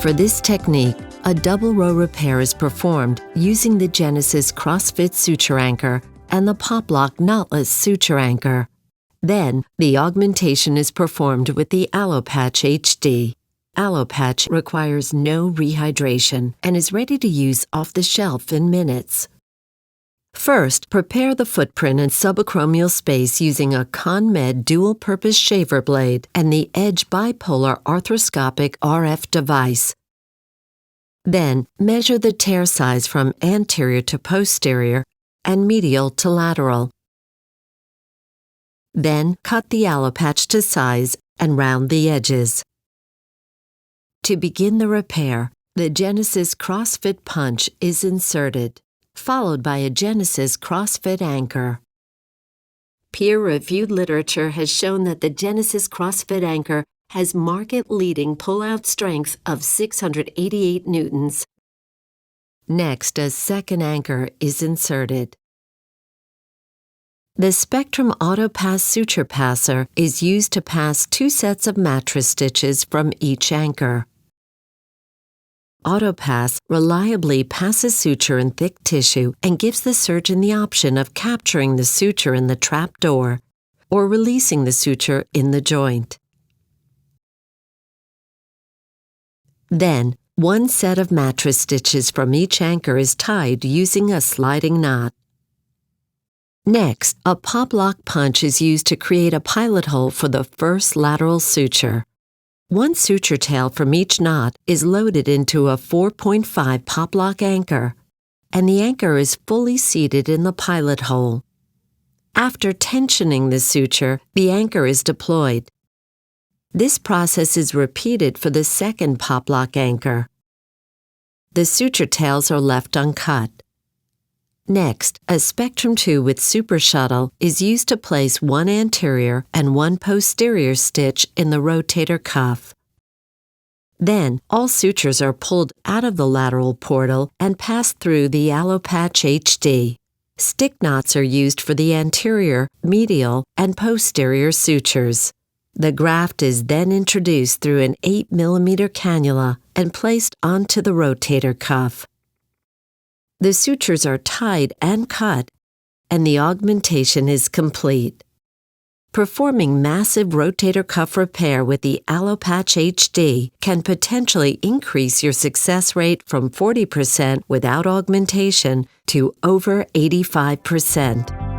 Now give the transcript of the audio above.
For this technique, a double row repair is performed using the Genesys crossft suture anchor and the poplok knotless suture anchor. Then, the augmentation is performed with the allopatch HD. Allopatch requires no rehydration and is ready to use off the shelf in minutes. First, prepare the footprint and subacromial space using a ConMed dual-purpose shaver blade and the Edge bipolar arthroscopic RF device. Then, measure the tear size from anterior to posterior and medial to lateral. Then, cut the allopatch to size and round the edges. To begin the repair, the Genesys crossft punch is inserted, followed by a Genesys crossft anchor. Peer-reviewed literature has shown that the Genesys crossft anchor has market-leading pull-out strength of 688 newtons. Next, a second anchor is inserted. The Spectrum Auto-Pass suture passer is used to pass 2 sets of mattress stitches from each anchor. Auto-Pass reliably passes suture in thick tissue and gives the surgeon the option of capturing the suture in the trap door or releasing the suture in the joint. Then, 1 set of mattress stitches from each anchor is tied using a sliding knot. Next, a poplok punch is used to create a pilot hole for the first lateral suture. 1 suture tail from each knot is loaded into a 4.5 poplok anchor, and the anchor is fully seated in the pilot hole. After tensioning the suture, the anchor is deployed. This process is repeated for the second poplok anchor. The suture tails are left uncut. Next, a Spectrum 2 with Super Shuttle is used to place 1 anterior and 1 posterior stitch in the rotator cuff. Then, all sutures are pulled out of the lateral portal and passed through the allopatch HD. Stick knots are used for the anterior, medial, and posterior sutures. The graft is then introduced through an 8mm cannula and placed onto the rotator cuff. The sutures are tied and cut, and the augmentation is complete. Performing massive rotator cuff repair with the allopatch HD can potentially increase your success rate from 40% without augmentation to over 85%.